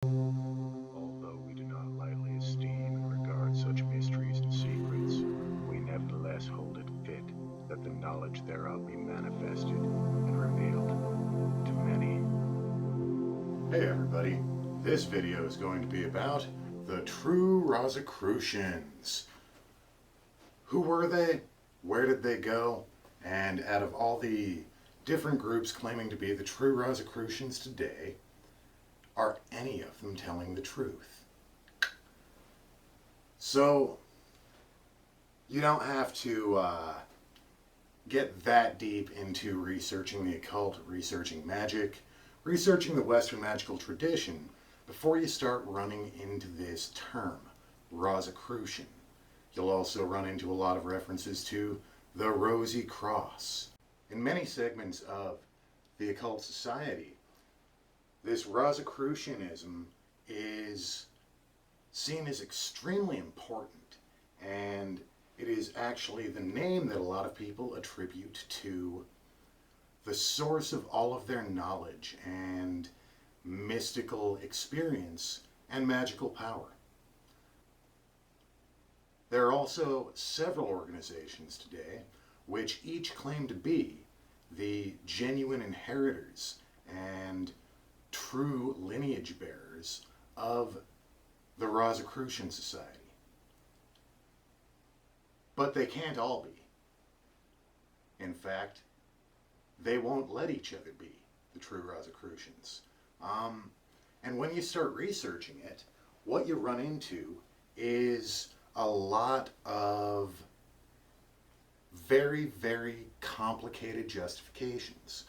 Although we do not lightly esteem and regard such mysteries and secrets, we nevertheless hold it fit that the knowledge thereof be manifested and revealed to many. Hey everybody, this video is going to be about the true Rosicrucians. Who were they? Where did they go? And out of all the different groups claiming to be the true Rosicrucians today, are any of them telling the truth? So, you don't have to get that deep into researching the occult, researching magic, researching the Western magical tradition before you start running into this term, Rosicrucian. You'll also run into a lot of references to the Rosy Cross. In many segments of the occult society, this Rosicrucianism is seen as extremely important, and it is actually the name that a lot of people attribute to the source of all of their knowledge and mystical experience and magical power. There are also several organizations today which each claim to be the genuine inheritors and true lineage bearers of the Rosicrucian Society. But they can't all be. In fact, they won't let each other be the true Rosicrucians. And when you start researching it, what you run into is a lot of very, very complicated justifications.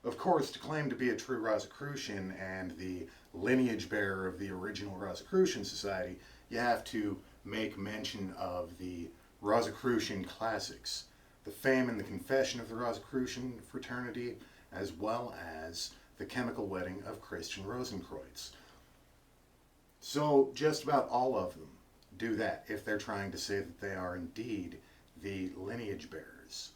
Of course, to claim to be a true Rosicrucian and the lineage bearer of the original Rosicrucian Society, you have to make mention of the Rosicrucian classics, the Fame and the Confession of the Rosicrucian Fraternity, as well as the Chemical Wedding of Christian Rosenkreuz. So just about all of them do that if they're trying to say that they are indeed the lineage bearers.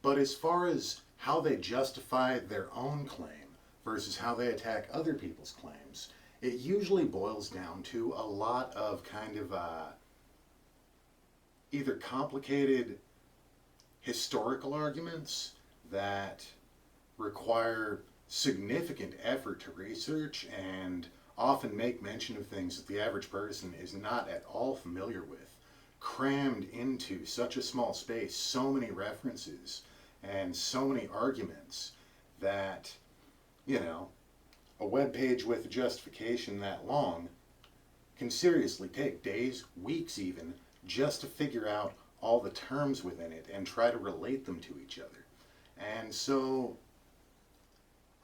But as far as how they justify their own claim versus how they attack other people's claims, it usually boils down to a lot of kind of either complicated historical arguments that require significant effort to research and often make mention of things that the average person is not at all familiar with, crammed into such a small space, so many references and so many arguments that, a web page with a justification that long can seriously take days, weeks even, just to figure out all the terms within it and try to relate them to each other. And so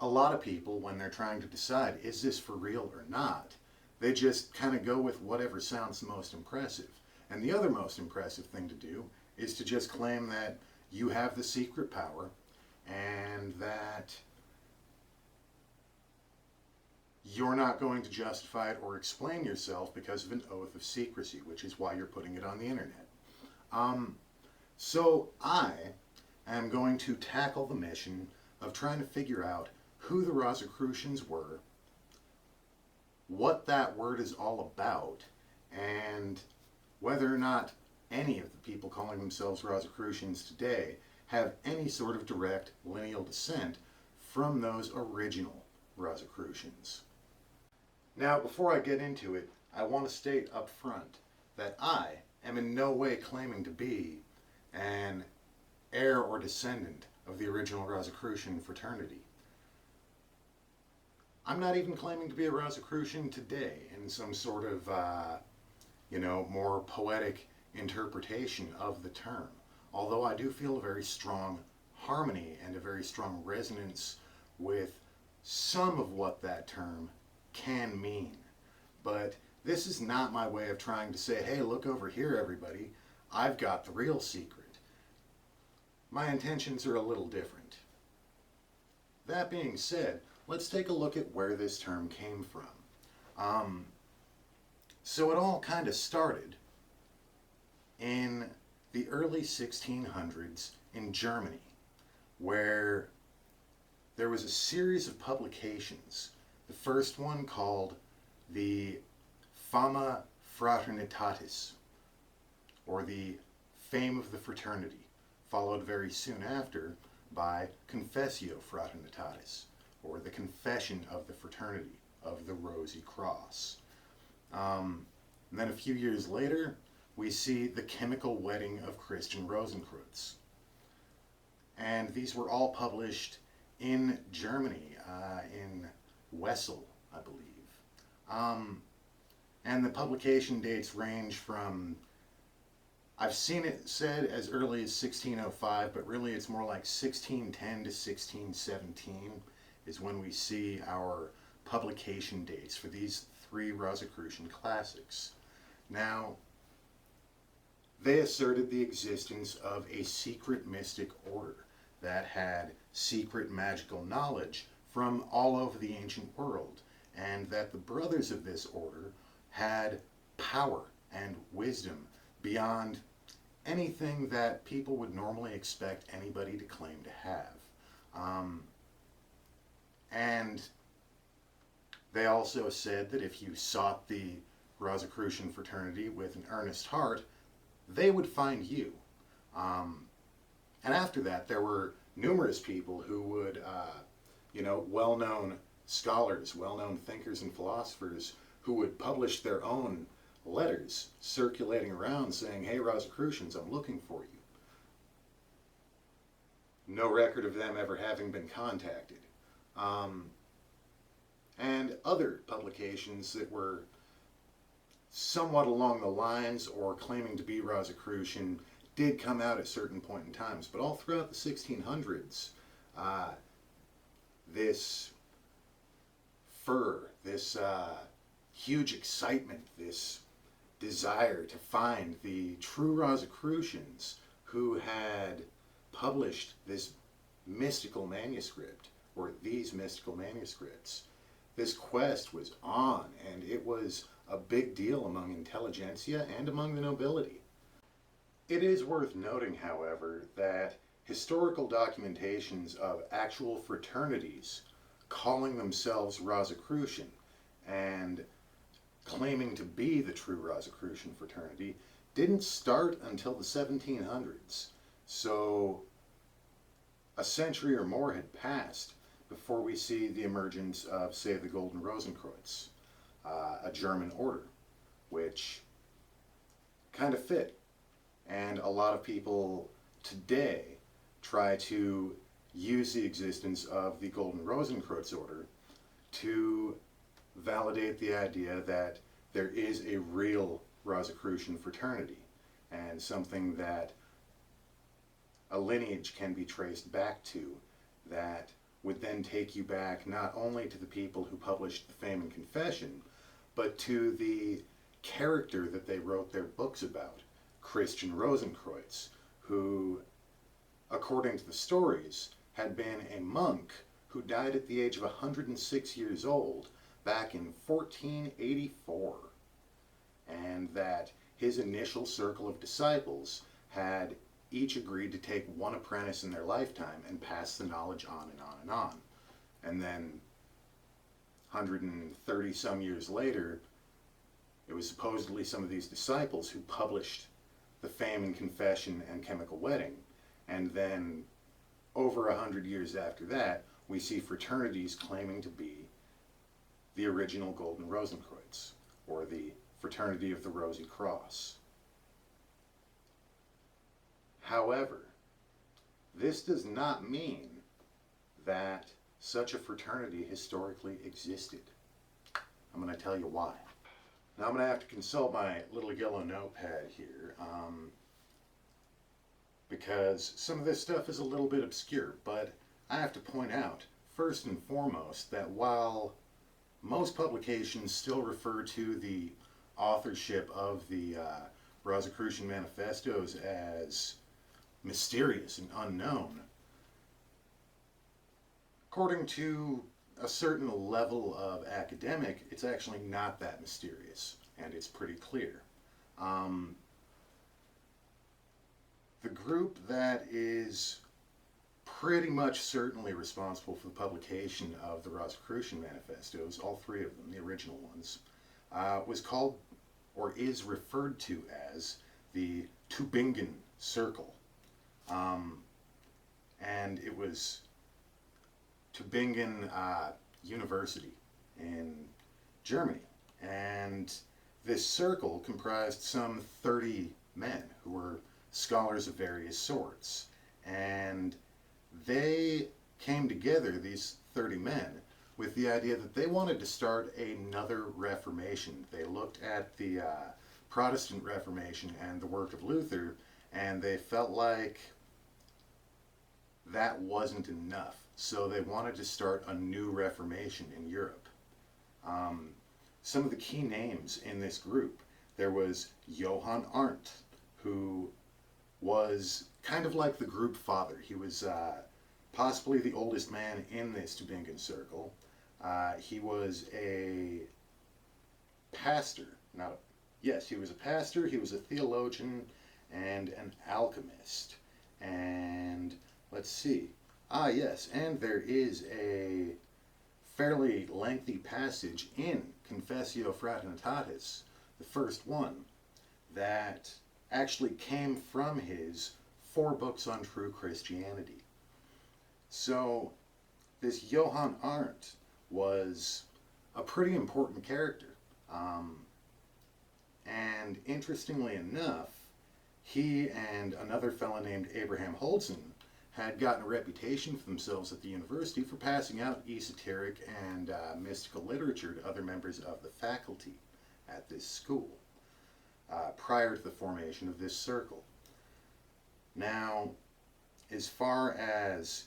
a lot of people, when they're trying to decide, is this for real or not, they just kind of go with whatever sounds the most impressive. And the other most impressive thing to do is to just claim that you have the secret power and that you're not going to justify it or explain yourself because of an oath of secrecy, which is why you're putting it on the internet. So I am going to tackle the mission of trying to figure out who the Rosicrucians were, what that word is all about, and whether or not any of the people calling themselves Rosicrucians today have any sort of direct lineal descent from those original Rosicrucians. Now, before I get into it, I want to state up front that I am in no way claiming to be an heir or descendant of the original Rosicrucian fraternity. I'm not even claiming to be a Rosicrucian today in some sort of, more poetic interpretation of the term. Although I do feel a very strong harmony and a very strong resonance with some of what that term can mean. But this is not my way of trying to say, hey, look over here, everybody. I've got the real secret. My intentions are a little different. That being said, let's take a look at where this term came from. So it all kind of started in the early 1600s in Germany, where there was a series of publications The first one, called the Fama Fraternitatis, or the Fame of the Fraternity, followed very soon after by Confessio Fraternitatis, or the Confession of the Fraternity of the Rosy Cross. And then a few years later, we see the Chemical Wedding of Christian Rosencreutz. And these were all published in Germany, in Wessel, I believe. And the publication dates range from, I've seen it said as early as 1605, but really it's more like 1610 to 1617 is when we see our publication dates for these three Rosicrucian classics. Now, they asserted the existence of a secret mystic order that had secret magical knowledge from all over the ancient world, and that the brothers of this order had power and wisdom beyond anything that people would normally expect anybody to claim to have. And they also said that if you sought the Rosicrucian fraternity with an earnest heart, they would find you. And after that, there were numerous people who would, well-known scholars, well-known thinkers and philosophers who would publish their own letters circulating around saying, "Hey, Rosicrucians, I'm looking for you." No record of them ever having been contacted. And other publications that were somewhat along the lines or claiming to be Rosicrucian did come out at certain point in times. But all throughout the 1600s, this fervor, this huge excitement, this desire to find the true Rosicrucians who had published this mystical manuscript, or these mystical manuscripts, this quest was on, and it was a big deal among intelligentsia and among the nobility. It is worth noting, however, that historical documentations of actual fraternities calling themselves Rosicrucian and claiming to be the true Rosicrucian fraternity didn't start until the 1700s. So a century or more had passed before we see the emergence of, say, the Golden Rosencreutz, a German order, which kind of fit. And a lot of people today try to use the existence of the Golden Rosencreutz order to validate the idea that there is a real Rosicrucian fraternity and something that a lineage can be traced back to that would then take you back not only to the people who published the Fame and Confession, but to the character that they wrote their books about, Christian Rosencreutz, who, according to the stories, had been a monk who died at the age of 106 years old back in 1484, and that his initial circle of disciples had each agreed to take one apprentice in their lifetime and pass the knowledge on and on and on. And then 130 some years later, it was supposedly some of these disciples who published the Fame and Confession and Chemical Wedding. And then over 100 years after that, we see fraternities claiming to be the original Golden Rosencreutz, or the Fraternity of the Rosy Cross. However, this does not mean that such a fraternity historically existed. I'm going to tell you why. Now I'm going to have to consult my little yellow notepad here, because some of this stuff is a little bit obscure, but I have to point out, first and foremost, that while most publications still refer to the authorship of the Rosicrucian manifestos as mysterious and unknown, according to a certain level of academic, it's actually not that mysterious, and it's pretty clear. The group that is pretty much certainly responsible for the publication of the Rosicrucian manifestos, all three of them, the original ones, was called, or is referred to as, the Tubingen Circle. And it was Tubingen University in Germany. And this circle comprised some 30 men who were scholars of various sorts. And they came together, these 30 men, with the idea that they wanted to start another Reformation. They looked at the Protestant Reformation and the work of Luther, and they felt like that wasn't enough. So they wanted to start a new Reformation in Europe. Some of the key names in this group, there was Johann Arndt, who was kind of like the group father. He was possibly the oldest man in this Tubingen Circle. He was a pastor. He was a pastor, he was a theologian, and an alchemist. And let's see. Yes, and there is a fairly lengthy passage in Confessio Fraternitatis, the first one, that actually came from his 4 books on true Christianity. So this Johann Arndt was a pretty important character. And interestingly enough, he and another fellow named Abraham Holzen had gotten a reputation for themselves at the university for passing out esoteric and mystical literature to other members of the faculty at this school prior to the formation of this circle. Now, as far as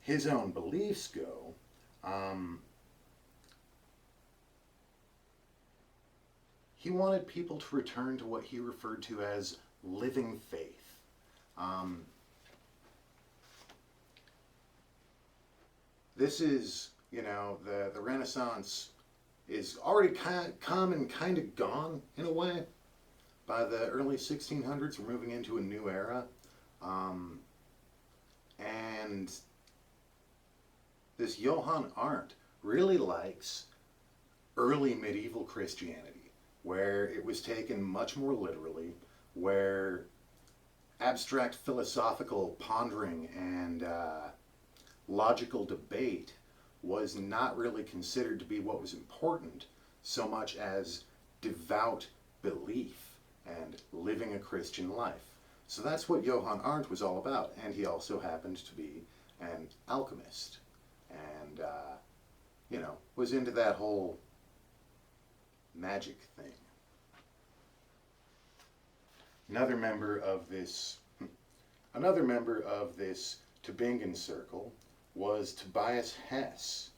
his own beliefs go, he wanted people to return to what he referred to as living faith. This is, the Renaissance is already come and kind of gone in a way. By the early 1600s, we're moving into a new era. And this Johann Arndt really likes early medieval Christianity, where it was taken much more literally, where abstract philosophical pondering and logical debate was not really considered to be what was important so much as devout belief and living a Christian life. So that's what Johann Arndt was all about, and he also happened to be an alchemist and was into that whole magic thing. Another member of this Tubingen Circle was Tobias Hess.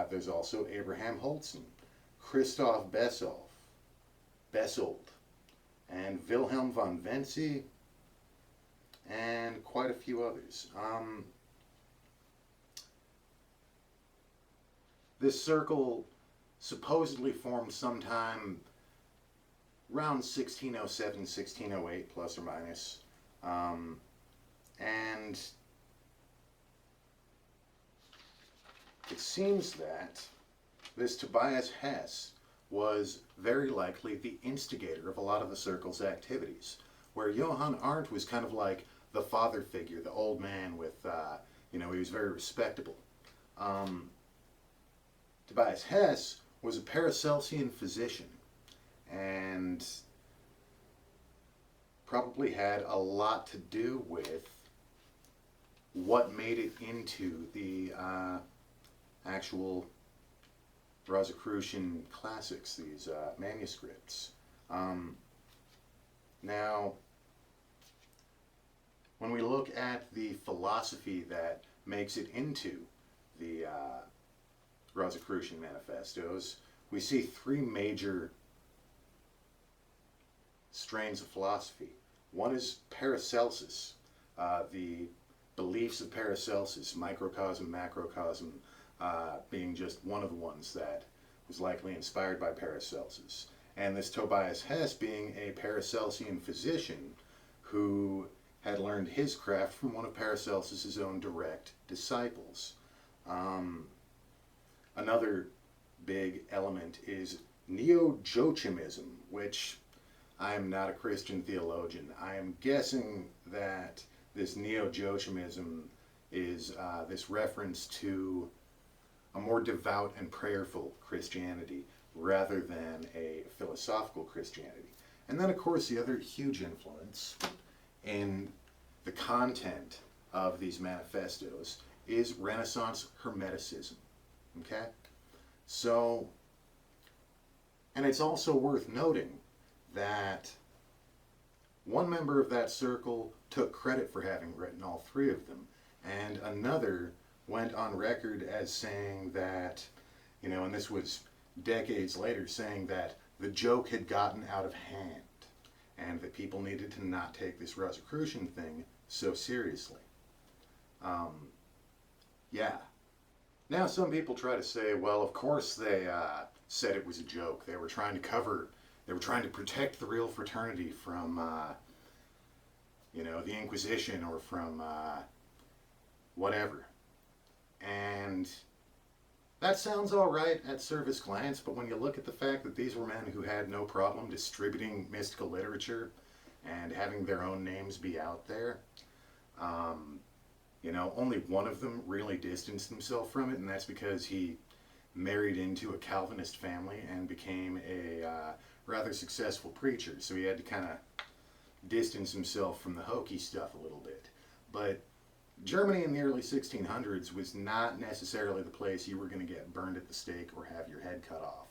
There's also Abraham Holzen, Christoph Bessold, and Wilhelm von Wenzel, and quite a few others. This circle supposedly formed sometime around 1607, 1608, plus or minus. And it seems that this Tobias Hess was very likely the instigator of a lot of the circle's activities, where Johann Arndt was kind of like the father figure, the old man with, he was very respectable. Tobias Hess was a Paracelsian physician and probably had a lot to do with what made it into the actual Rosicrucian classics, these manuscripts. Now, when we look at the philosophy that makes it into the Rosicrucian manifestos, we see 3 major strains of philosophy. One is Paracelsus, the beliefs of Paracelsus, microcosm, macrocosm, being just one of the ones that was likely inspired by Paracelsus. And this Tobias Hess being a Paracelsian physician who had learned his craft from one of Paracelsus's own direct disciples. Another big element is neo-Joachimism, which I am not a Christian theologian. I am guessing that this neo-Joachimism is this reference to a more devout and prayerful Christianity rather than a philosophical Christianity. And then, of course, the other huge influence in the content of these manifestos is Renaissance Hermeticism. Okay? So, and it's also worth noting that one member of that circle took credit for having written all three of them, and another went on record as saying that, and this was decades later, saying that the joke had gotten out of hand and that people needed to not take this Rosicrucian thing so seriously. Yeah. Now some people try to say, well, of course they said it was a joke. They were trying to protect the real fraternity from, the Inquisition or from whatever. And that sounds all right at surface glance, but when you look at the fact that these were men who had no problem distributing mystical literature and having their own names be out there, only one of them really distanced himself from it, and that's because he married into a Calvinist family and became a rather successful preacher. So he had to kind of distance himself from the hokey stuff a little bit. But Germany in the early 1600s was not necessarily the place you were going to get burned at the stake or have your head cut off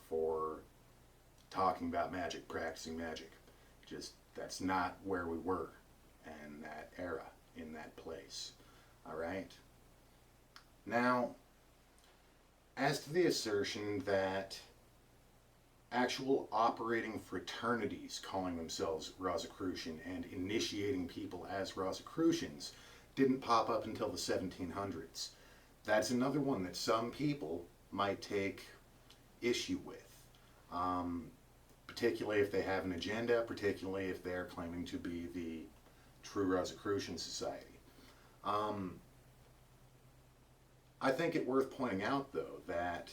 for talking about magic, practicing magic. Just, that's not where we were in that era, in that place. All right? Now, as to the assertion that actual operating fraternities calling themselves Rosicrucian and initiating people as Rosicrucians didn't pop up until the 1700s. That's another one that some people might take issue with, particularly if they have an agenda, particularly if they're claiming to be the true Rosicrucian society. I think it worth pointing out, though, that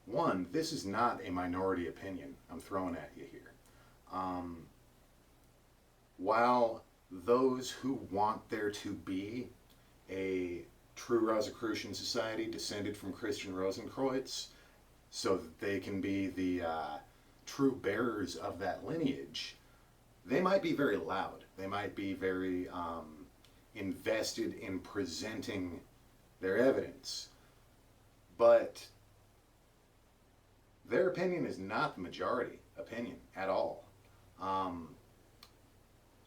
one, this is not a minority opinion I'm throwing at you here. While those who want there to be a true Rosicrucian society descended from Christian Rosenkreuz, so that they can be the true bearers of that lineage, they might be very loud. They might be very invested in presenting their evidence. But their opinion is not the majority opinion at all.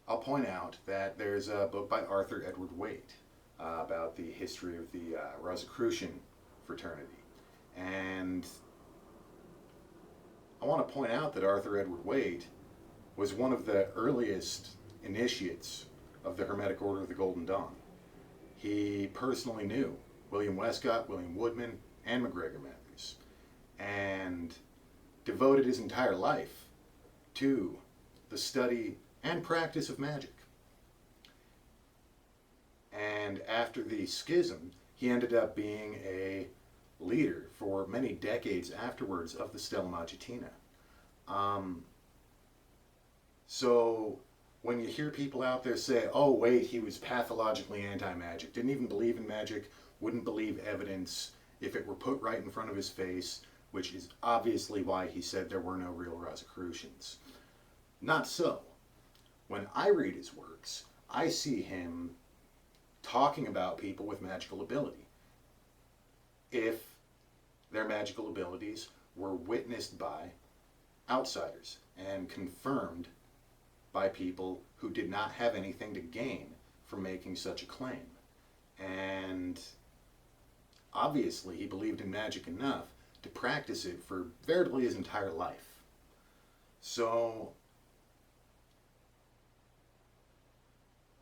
I'll point out that there's a book by Arthur Edward Waite about the history of the Rosicrucian fraternity. And I want to point out that Arthur Edward Waite was one of the earliest initiates of the Hermetic Order of the Golden Dawn. He personally knew William Westcott, William Woodman, and MacGregor Mathers, and devoted his entire life to the study and practice of magic. And after the schism, he ended up being a leader for many decades afterwards of the Stella Magitina. So when you hear people out there say, oh wait, he was pathologically anti-magic, didn't even believe in magic, wouldn't believe evidence if it were put right in front of his face, which is obviously why he said there were no real Rosicrucians. Not so. When I read his works, I see him talking about people with magical ability. If their magical abilities were witnessed by outsiders and confirmed by people who did not have anything to gain from making such a claim. And obviously he believed in magic enough to practice it for veritably his entire life. So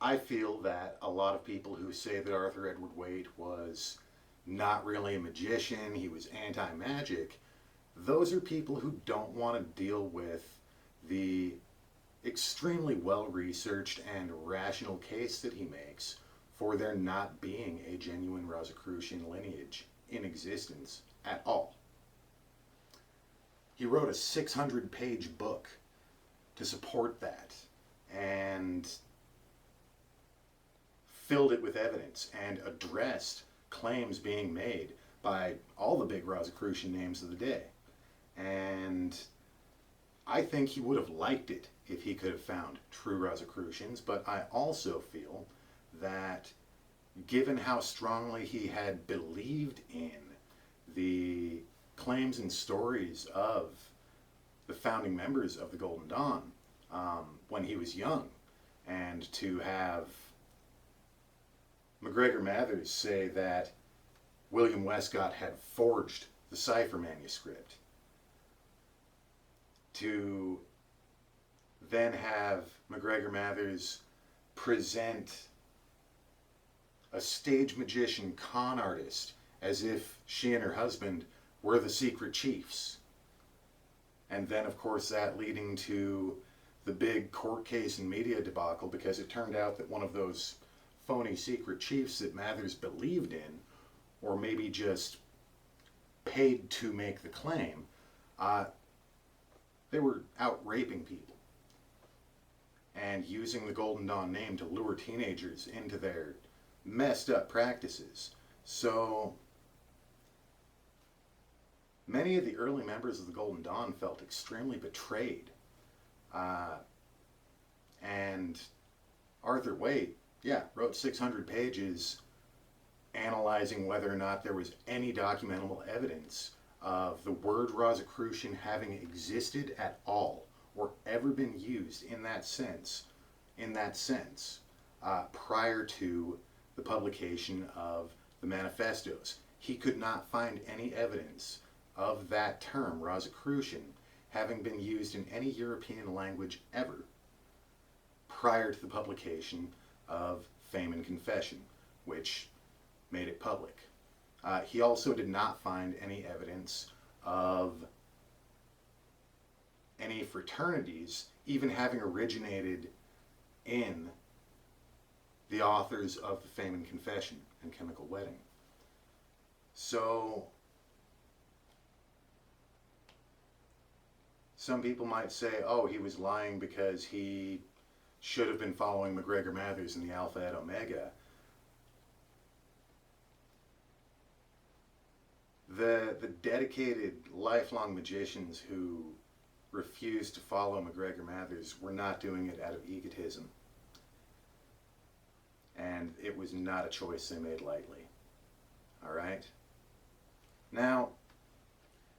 I feel that a lot of people who say that Arthur Edward Waite was not really a magician, he was anti-magic, those are people who don't want to deal with the extremely well-researched and rational case that he makes for there not being a genuine Rosicrucian lineage in existence at all. He wrote a 600-page book to support that and filled it with evidence and addressed claims being made by all the big Rosicrucian names of the day. And I think he would have liked it if he could have found true Rosicrucians, but I also feel that given how strongly he had believed in the claims and stories of the founding members of the Golden Dawn when he was young, and to have MacGregor Mathers say that William Westcott had forged the cipher manuscript, to then have MacGregor Mathers present a stage magician con artist as if she and her husband were the secret chiefs. And then, of course, that leading to the big court case and media debacle, because it turned out that one of those phony secret chiefs that Mathers believed in, or maybe just paid to make the claim, they were out raping people and using the Golden Dawn name to lure teenagers into their messed up practices. So many of the early members of the Golden Dawn felt extremely betrayed. And Arthur Waite, wrote 600 pages analyzing whether or not there was any documentable evidence of the word Rosicrucian having existed at all or ever been used in that sense prior to the publication of the manifestos. He could not find any evidence of that term, Rosicrucian, having been used in any European language ever prior to the publication of Fame and Confession, which made it public. He also did not find any evidence of any fraternities even having originated in the authors of the Fame and Confession and Chemical Wedding. So some people might say, oh, he was lying because he should have been following MacGregor Mathers in the Alpha et Omega. The dedicated, lifelong magicians who refused to follow MacGregor Mathers were not doing it out of egotism. And it was not a choice they made lightly. All right? Now,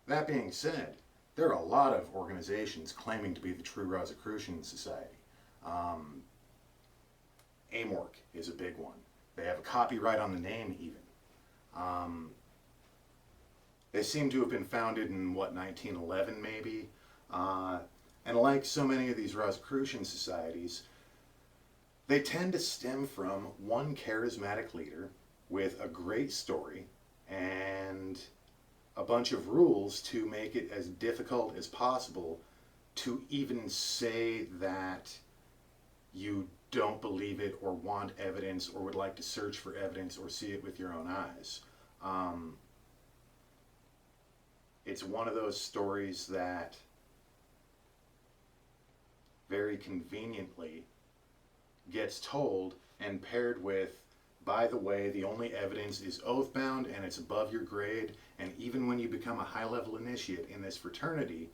that being said, there are a lot of organizations claiming to be the true Rosicrucian Society. AMORC is a big one. They have a copyright on the name even. They seem to have been founded in, 1911 maybe? And like so many of these Rosicrucian societies, they tend to stem from one charismatic leader with a great story and a bunch of rules to make it as difficult as possible to even say that you don't believe it or want evidence or would like to search for evidence or see it with your own eyes. It's one of those stories that very conveniently gets told and paired with, by the way, the only evidence is oath-bound and it's above your grade, and even when you become a high-level initiate in this fraternity,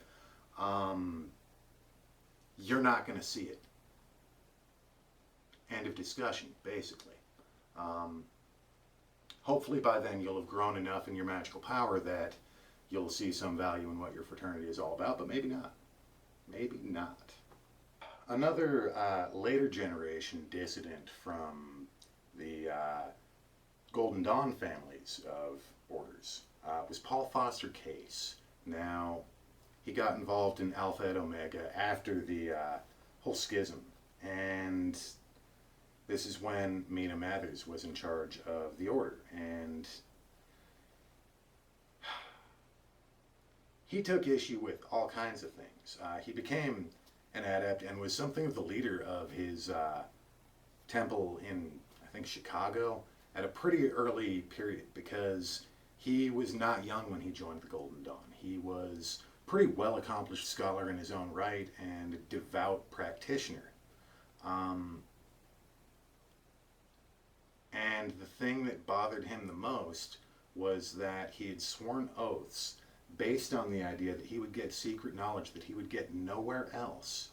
you're not going to see it. End of discussion, basically. Hopefully by then you'll have grown enough in your magical power that you'll see some value in what your fraternity is all about, but maybe not. Maybe not. Another later generation dissident from the Golden Dawn families of orders was Paul Foster Case. Now, he got involved in Alpha et Omega after the whole schism, and this is when Mina Mathers was in charge of the order, and he took issue with all kinds of things. He became an adept and was something of the leader of his temple in, I think, Chicago at a pretty early period, because he was not young when he joined the Golden Dawn. He was a pretty well accomplished scholar in his own right and a devout practitioner. And the thing that bothered him the most was that he had sworn oaths based on the idea that he would get secret knowledge that he would get nowhere else.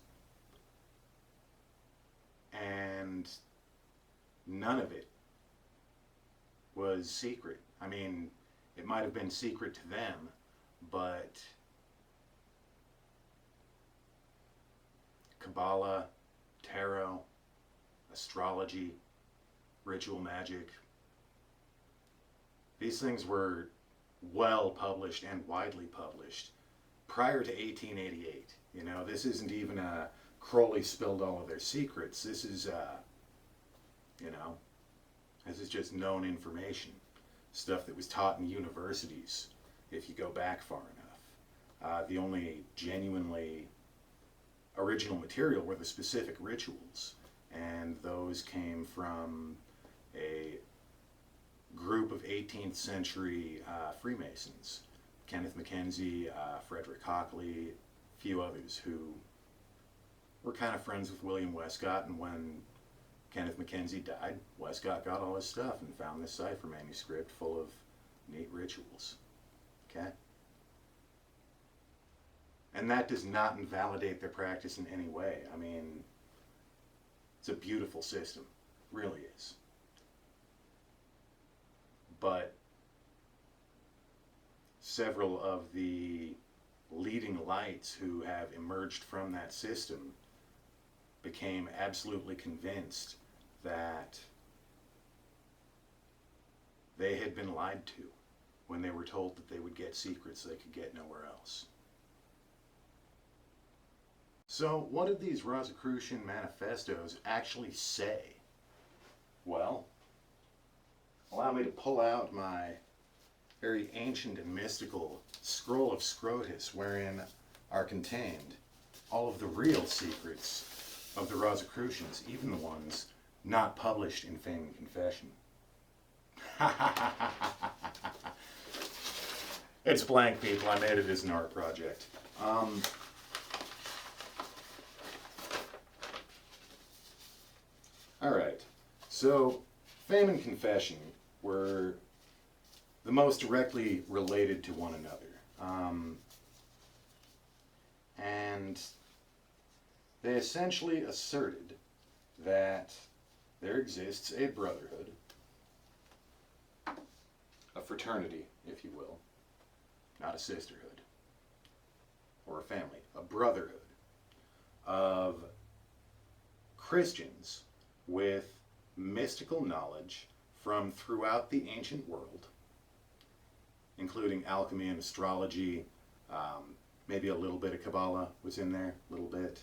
And none of it was secret. I mean, it might have been secret to them, but Kabbalah, tarot, astrology, ritual magic, these things were well published and widely published prior to 1888. You know, this isn't even a Crowley spilled all of their secrets. This is, you know, this is just known information. Stuff that was taught in universities, if you go back far enough. The only genuinely original material were the specific rituals, and those came from a group of 18th century Freemasons. Kenneth Mackenzie, Frederick Hockley, a few others who were kind of friends with William Westcott, and when Kenneth Mackenzie died, Westcott got all his stuff and found this cipher manuscript full of neat rituals. Okay? And that does not invalidate their practice in any way. I mean, it's a beautiful system. It really is. But several of the leading lights who have emerged from that system became absolutely convinced that they had been lied to when they were told that they would get secrets they could get nowhere else. So, what did these Rosicrucian manifestos actually say? Well, allow me to pull out my very ancient and mystical scroll of Scrotus, wherein are contained all of the real secrets of the Rosicrucians, even the ones not published in Fame and Confession. It's blank, people. I made it as an art project. Alright, so Fame and Confession were the most directly related to one another. And they essentially asserted that there exists a brotherhood, a fraternity, if you will, not a sisterhood or a family, a brotherhood of Christians with mystical knowledge from throughout the ancient world, including alchemy and astrology, maybe a little bit of Kabbalah was in there, a little bit.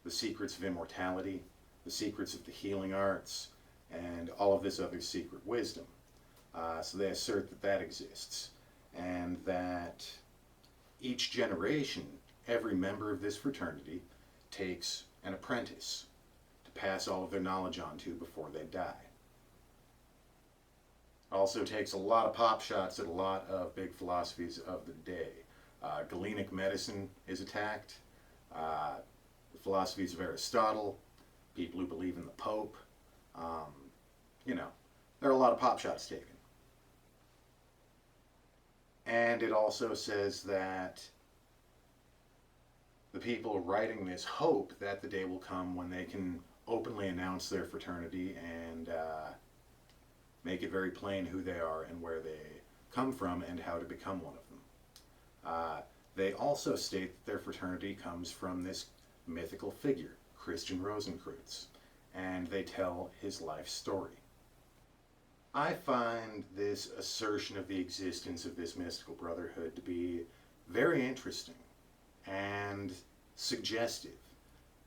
The secrets of immortality, the secrets of the healing arts, and all of this other secret wisdom. So they assert that that exists, and that each generation, every member of this fraternity takes an apprentice to pass all of their knowledge on to before they die. Also takes a lot of pop shots at a lot of big philosophies of the day. Galenic medicine is attacked. The philosophies of Aristotle, people who believe in the Pope. You know, there are a lot of pop shots taken. And it also says that the people writing this hope that the day will come when they can openly announce their fraternity and make it very plain who they are and where they come from and how to become one of them. They also state that their fraternity comes from this mythical figure, Christian Rosenkreutz, and they tell his life story. I find this assertion of the existence of this mystical brotherhood to be very interesting and suggestive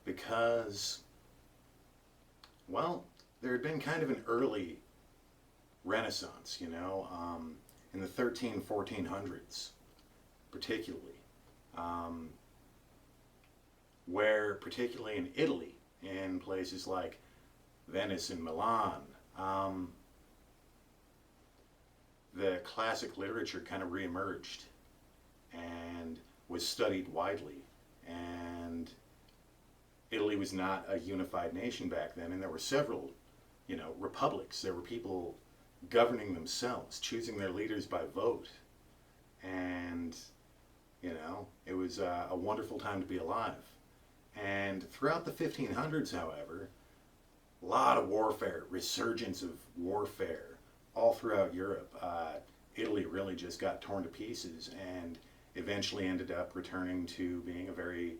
because, well, there had been kind of an early Renaissance, you know, in the 1400s particularly. where, particularly in Italy, in places like Venice and Milan, the classic literature kind of reemerged and was studied widely. And Italy was not a unified nation back then, and there were several, republics. There were people governing themselves, choosing their leaders by vote. And, it was a wonderful time to be alive. And throughout the 1500s, however, a lot of warfare, resurgence of warfare all throughout Europe. Italy really just got torn to pieces and eventually ended up returning to being a very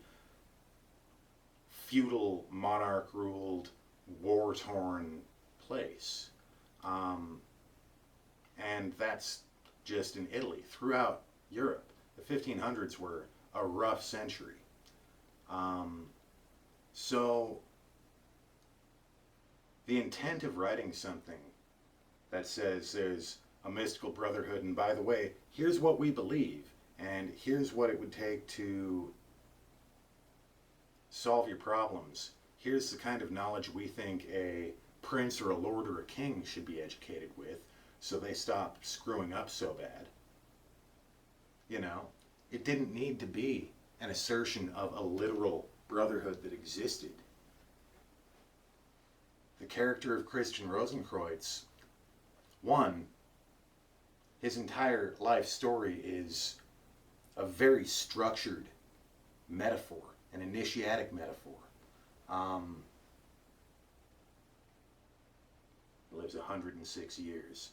feudal, monarch-ruled, war-torn place. And that's just in Italy. Throughout Europe, the 1500s were a rough century. So the intent of writing something that says there's a mystical brotherhood, and by the way, here's what we believe, and here's what it would take to solve your problems. Here's the kind of knowledge we think a prince or a lord or a king should be educated with, so they stop screwing up so bad. It didn't need to be an assertion of a literal brotherhood that existed. The character of Christian Rosenkreutz, one, his entire life story is a very structured metaphor, an initiatic metaphor. He lives 106 years.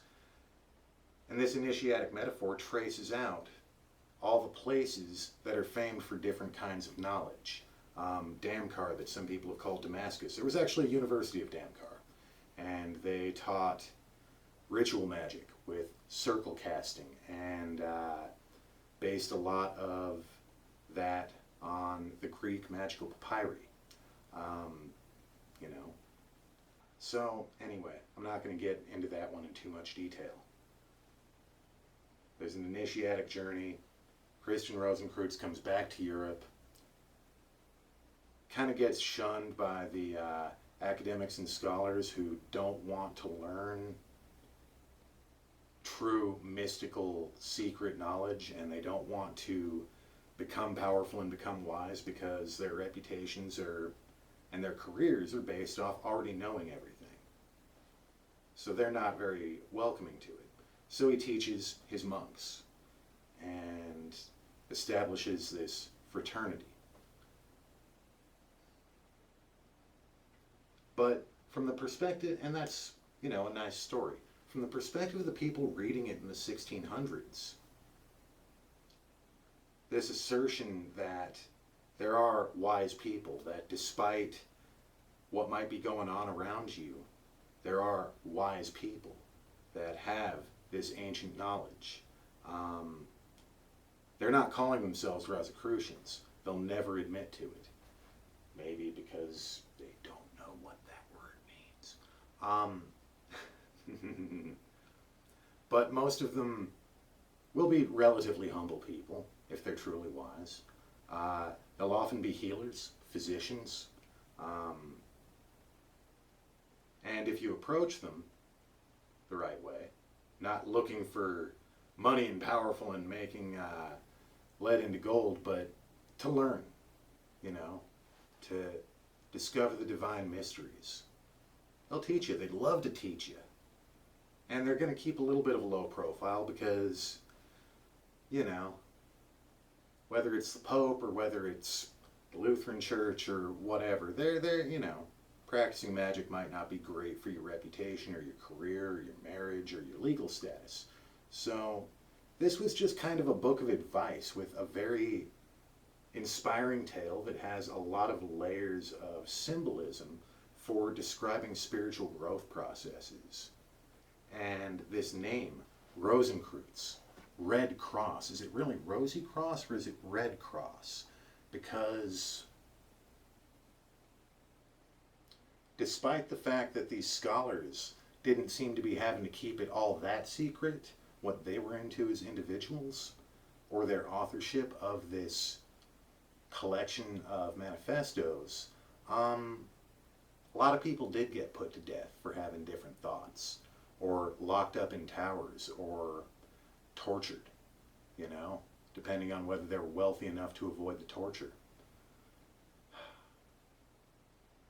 And this initiatic metaphor traces out all the places that are famed for different kinds of knowledge. Damkar, that some people have called Damascus. There was actually a University of Damkar, and they taught ritual magic with circle casting, and based a lot of that on the Greek magical papyri. So anyway, I'm not going to get into that one in too much detail. There's an initiatic journey. Christian Rosenkreutz comes back to Europe, kind of gets shunned by the academics and scholars who don't want to learn true mystical secret knowledge, and they don't want to become powerful and become wise because their reputations and their careers are based off already knowing everything. So they're not very welcoming to it. So he teaches his monks and establishes this fraternity. But from the perspective, and that's, a nice story, from the perspective of the people reading it in the 1600s, this assertion that there are wise people, that despite what might be going on around you, there are wise people that have this ancient knowledge. They're not calling themselves Rosicrucians. They'll never admit to it. Maybe because they don't know what that word means. But most of them will be relatively humble people if they're truly wise. They'll often be healers, physicians. And if you approach them the right way, not looking for money and powerful and making lead into gold, but to learn, to discover the divine mysteries. They'll teach you. They'd love to teach you. And they're going to keep a little bit of a low profile because, whether it's the Pope or whether it's the Lutheran Church or whatever, they're practicing magic might not be great for your reputation or your career or your marriage or your legal status. So this was just kind of a book of advice with a very inspiring tale that has a lot of layers of symbolism for describing spiritual growth processes. And this name, Rosenkreutz, Red Cross, is it really Rosy Cross or is it Red Cross? Because despite the fact that these scholars didn't seem to be having to keep it all that secret, what they were into as individuals, or their authorship of this collection of manifestos, a lot of people did get put to death for having different thoughts, or locked up in towers, or tortured, you know, depending on whether they're wealthy enough to avoid the torture.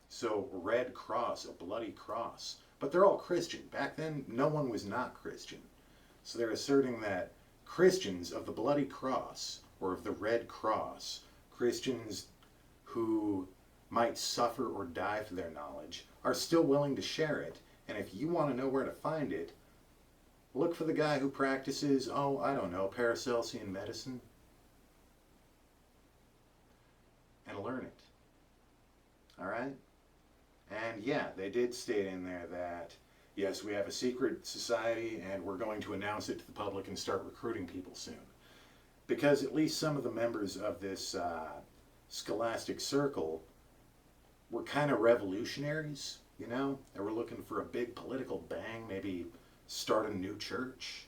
So, Red Cross, a bloody cross. But they're all Christian. Back then, no one was not Christian. So they're asserting that Christians of the bloody cross, or of the Red Cross, Christians who might suffer or die for their knowledge, are still willing to share it. And if you want to know where to find it, look for the guy who practices, oh, I don't know, Paracelsian medicine, and learn it. All right? And yeah, they did state in there that, yes, we have a secret society and we're going to announce it to the public and start recruiting people soon. Because at least some of the members of this scholastic circle were kind of revolutionaries, you know? They were looking for a big political bang, maybe start a new church,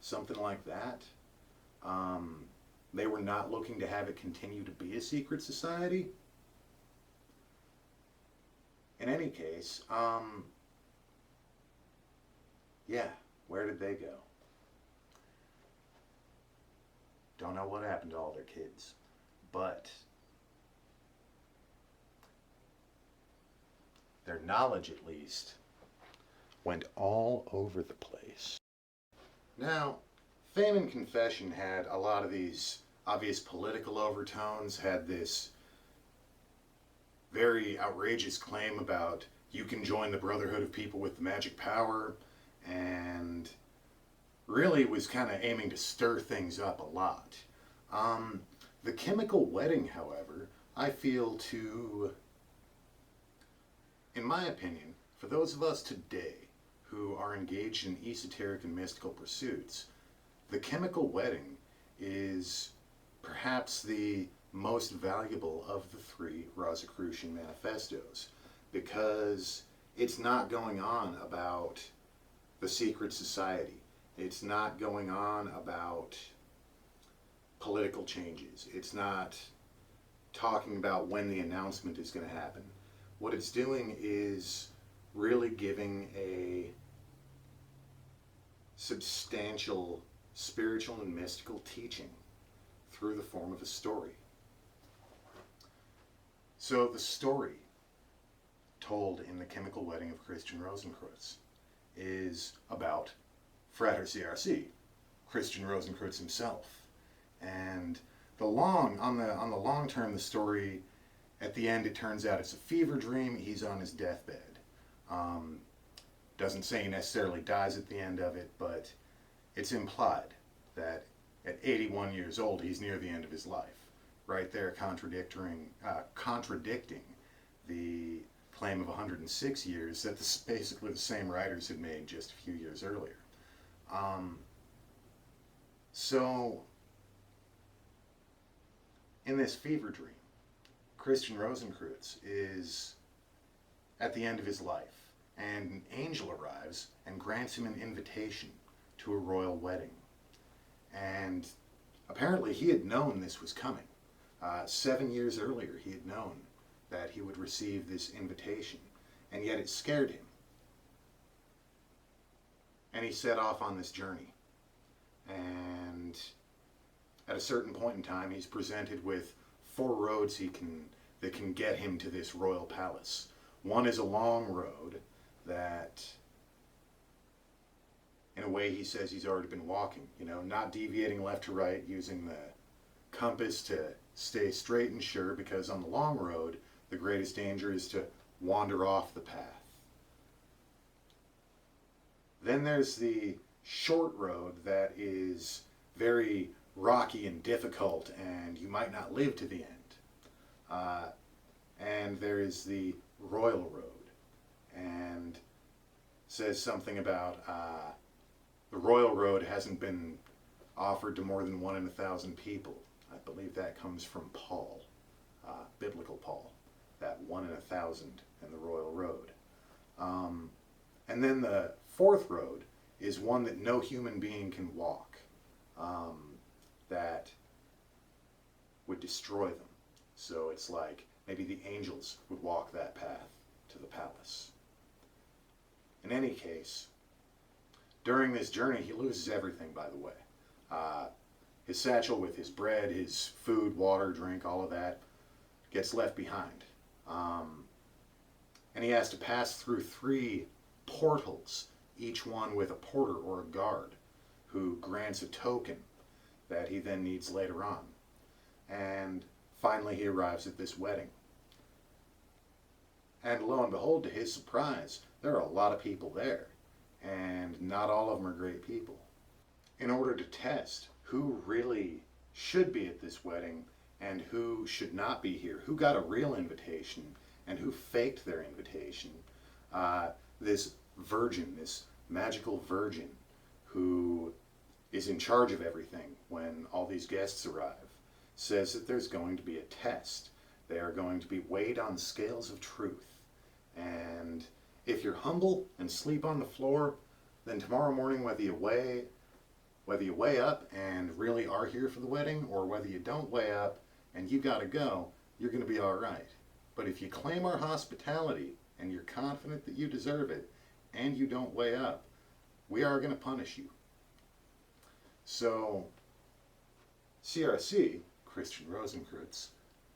something like that. They were not looking to have it continue to be a secret society. In any case, yeah, where did they go? Don't know what happened to all their kids, but their knowledge, at least, went all over the place. Now, Fame and Confession had a lot of these obvious political overtones, had this very outrageous claim about you can join the Brotherhood of People with the magic power, and really was kind of aiming to stir things up a lot. The chemical wedding, however, I feel in my opinion, for those of us today who are engaged in esoteric and mystical pursuits, the chemical wedding is perhaps the most valuable of the three Rosicrucian manifestos, because it's not going on about the secret society. It's not going on about political changes. It's not talking about when the announcement is going to happen. What it's doing is really giving a substantial spiritual and mystical teaching through the form of a story. So the story told in The Chemical Wedding of Christian Rosencreutz is about Frater C.R.C., Christian Rosencreutz himself. And on the long term, the story, at the end, it turns out it's a fever dream. He's on his deathbed. Doesn't say he necessarily dies at the end of it, but it's implied that at 81 years old, he's near the end of his life. Right there, contradicting the claim of 106 years that basically the same writers had made just a few years earlier. So, in this fever dream, Christian Rosencreutz is at the end of his life, and an angel arrives and grants him an invitation to a royal wedding. And apparently he had known this was coming. 7 years earlier, he had known that he would receive this invitation, and yet it scared him. And he set off on this journey. And at a certain point in time, he's presented with 4 roads that can get him to this royal palace. One is a long road that, in a way, he says he's already been walking, not deviating left to right, using the compass to stay straight and sure, because on the long road, the greatest danger is to wander off the path. Then there's the short road that is very rocky and difficult, and you might not live to the end. And there is the royal road, and says something about the royal road hasn't been offered to more than 1 in 1,000 people. I believe that comes from Paul, biblical Paul, that 1 in 1,000 in the royal road. And then the 4th road is one that no human being can walk, that would destroy them. So it's like maybe the angels would walk that path to the palace. In any case, during this journey, he loses everything, by the way. His satchel with his bread, his food, water, drink, all of that gets left behind. And he has to pass through 3 portals, each one with a porter or a guard who grants a token that he then needs later on. And finally he arrives at this wedding. And lo and behold, to his surprise, there are a lot of people there. And not all of them are great people. In order to test who really should be at this wedding and who should not be here, who got a real invitation and who faked their invitation, this virgin, this magical virgin who is in charge of everything when all these guests arrive, says that there's going to be a test. They are going to be weighed on scales of truth. And if you're humble and sleep on the floor, then tomorrow morning, whether you weigh up and really are here for the wedding, or whether you don't weigh up and you gotta go, you're gonna be all right. But if you claim our hospitality and you're confident that you deserve it and you don't weigh up, we are gonna punish you. So C.R.C., Christian Rosicrucians,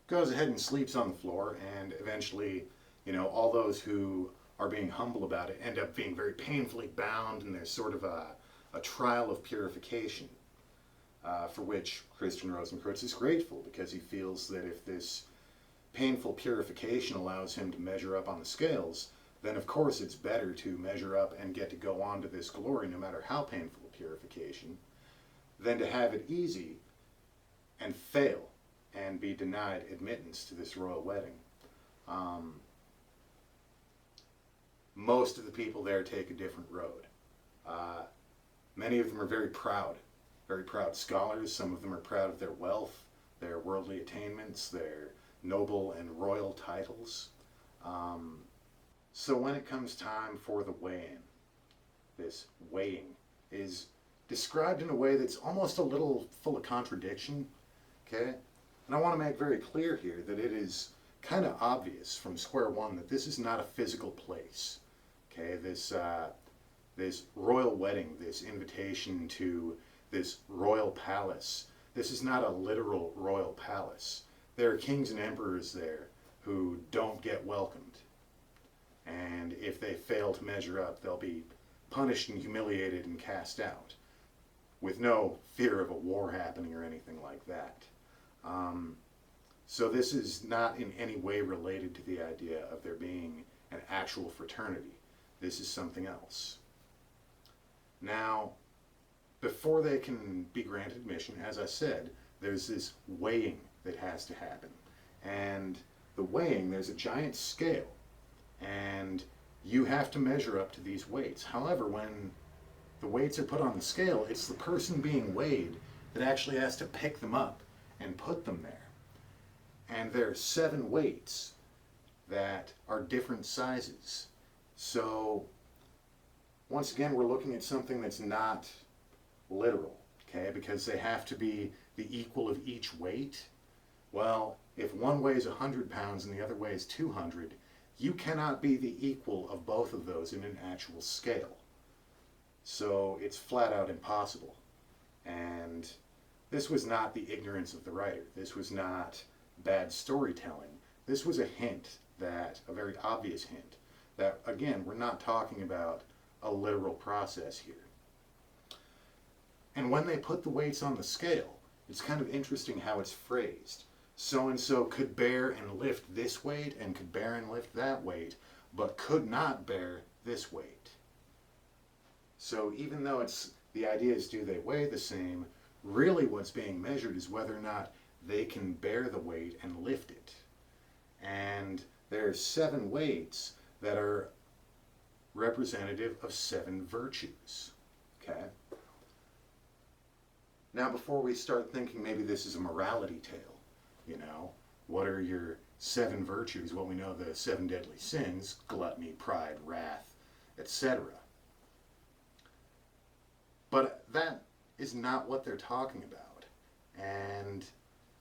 goes ahead and sleeps on the floor, and eventually, all those who are being humble about it end up being very painfully bound, and there's sort of a trial of purification, for which Christian Rosicrucians is grateful, because he feels that if this painful purification allows him to measure up on the scales, then of course it's better to measure up and get to go on to this glory, no matter how painful the purification, than to have it easy and fail and be denied admittance to this royal wedding. Most of the people there take a different road. Many of them are very proud scholars. Some of them are proud of their wealth, their worldly attainments, their noble and royal titles. So when it comes time for the weigh-in, this weighing is described in a way that's almost a little full of contradiction, okay? And I want to make very clear here that it is kind of obvious from square one that this is not a physical place, okay? This royal wedding, this invitation to this royal palace, this is not a literal royal palace. There are kings and emperors there who don't get welcomed. And if they fail to measure up, they'll be punished and humiliated and cast out, with no fear of a war happening or anything like that. So this is not in any way related to the idea of there being an actual fraternity. This is something else. Now, before they can be granted admission, as I said, there's this weighing that has to happen. And the weighing, there's a giant scale, and you have to measure up to these weights. However, when the weights are put on the scale, it's the person being weighed that actually has to pick them up and put them there. And there are 7 weights that are different sizes. So, once again, we're looking at something that's not literal, okay? Because they have to be the equal of each weight. Well, if one weighs 100 pounds and the other weighs 200, you cannot be the equal of both of those in an actual scale. So it's flat out impossible. And this was not the ignorance of the writer. This was not bad storytelling. This was a hint, a very obvious hint, that, again, we're not talking about a literal process here. And when they put the weights on the scale, it's kind of interesting how it's phrased. So-and-so could bear and lift this weight and could bear and lift that weight, but could not bear this weight. So even though the idea is, do they weigh the same, really what's being measured is whether or not they can bear the weight and lift it. And there are 7 weights that are representative of 7 virtues. Okay? Now, before we start thinking maybe this is a morality tale, what are your 7 virtues? Well, we know the 7 deadly sins: gluttony, pride, wrath, etc. But that is not what they're talking about. And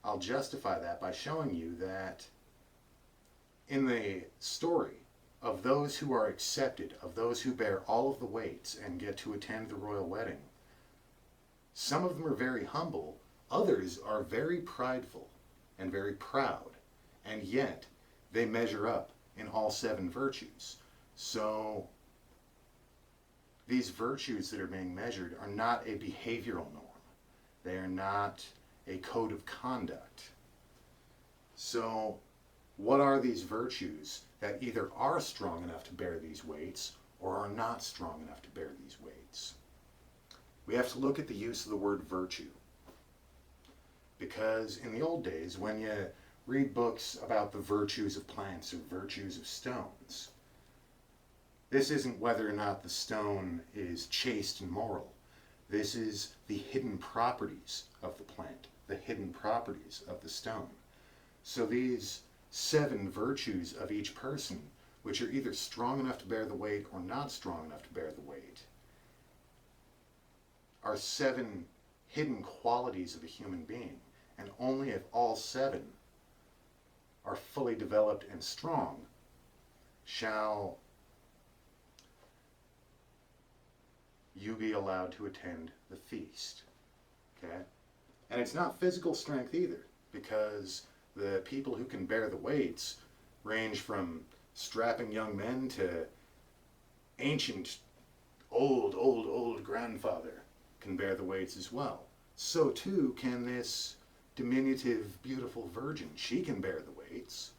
I'll justify that by showing you that in the story of those who are accepted, of those who bear all of the weights and get to attend the royal wedding, some of them are very humble, others are very prideful and very proud, and yet they measure up in all 7 virtues. So these virtues that are being measured are not a behavioral norm. They are not a code of conduct. So what are these virtues that either are strong enough to bear these weights or are not strong enough to bear these weights? We have to look at the use of the word virtue. Because in the old days, when you read books about the virtues of plants or virtues of stones, this isn't whether or not the stone is chaste and moral. This is the hidden properties of the plant, the hidden properties of the stone. So these 7 virtues of each person, which are either strong enough to bear the weight or not strong enough to bear the weight, are 7 hidden qualities of a human being. And only if all 7 are fully developed and strong shall you be allowed to attend the feast. Okay? And it's not physical strength either, because the people who can bear the weights range from strapping young men to ancient, old grandfather can bear the weights as well. So too can this diminutive, beautiful virgin. She can bear the weights.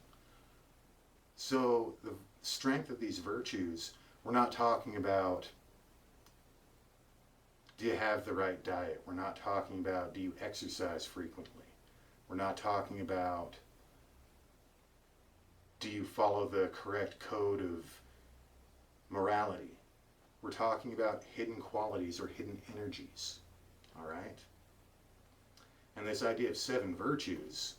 So the strength of these virtues, we're not talking about, do you have the right diet? We're not talking about, do you exercise frequently? We're not talking about, do you follow the correct code of morality? We're talking about hidden qualities or hidden energies. All right? And this idea of 7 virtues,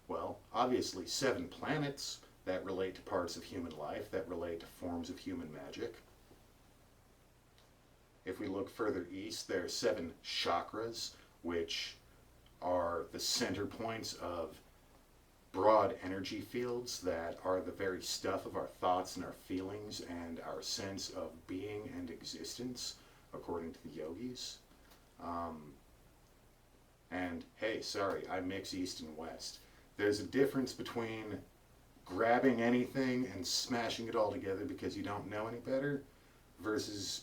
well, obviously 7 planets that relate to parts of human life, that relate to forms of human magic. If we look further east, there are 7 chakras, which are the center points of broad energy fields that are the very stuff of our thoughts and our feelings and our sense of being and existence, according to the yogis. And hey, sorry, I mix East and West. There's a difference between grabbing anything and smashing it all together because you don't know any better versus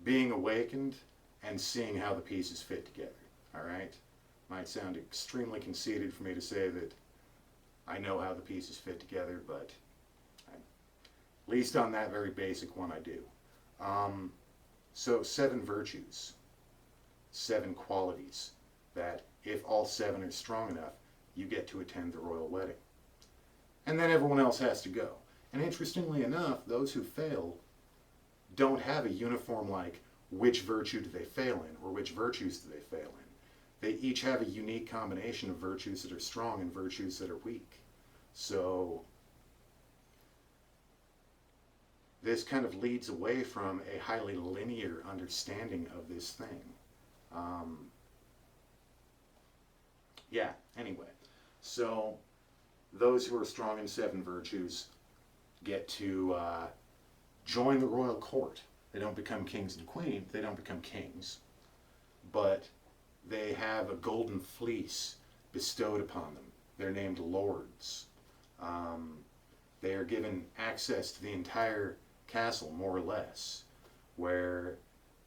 being awakened and seeing how the pieces fit together. All right? Might sound extremely conceited for me to say that I know how the pieces fit together, but at least on that very basic one I do. So 7 virtues, 7 qualities that if all 7 are strong enough, you get to attend the royal wedding. And then everyone else has to go. And interestingly enough, those who fail don't have a uniform like which virtue do they fail in or which virtues do they fail in. They each have a unique combination of virtues that are strong and virtues that are weak. So this kind of leads away from a highly linear understanding of this thing. Anyway. So those who are strong in 7 virtues get to join the royal court. They don't become kings and queens. They don't become kings. But they have a golden fleece bestowed upon them. They're named lords. They are given access to the entire castle, more or less, where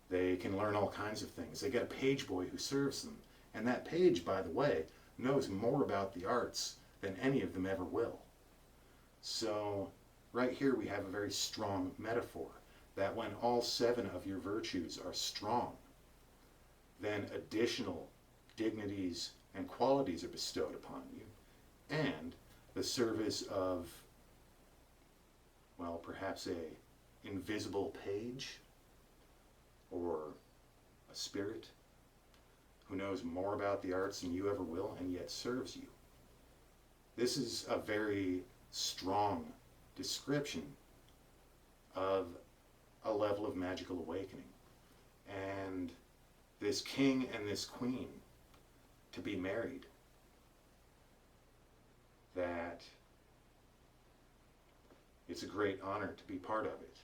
they can learn all kinds of things. They get a page boy who serves them. And that page, by the way, knows more about the arts than any of them ever will. So right here we have a very strong metaphor that when all 7 of your virtues are strong, then additional dignities and qualities are bestowed upon you, and the service of, well, perhaps a invisible page or a spirit who knows more about the arts than you ever will and yet serves you. This is a very strong description of a level of magical awakening. And this king and this queen to be married it's a great honor to be part of it.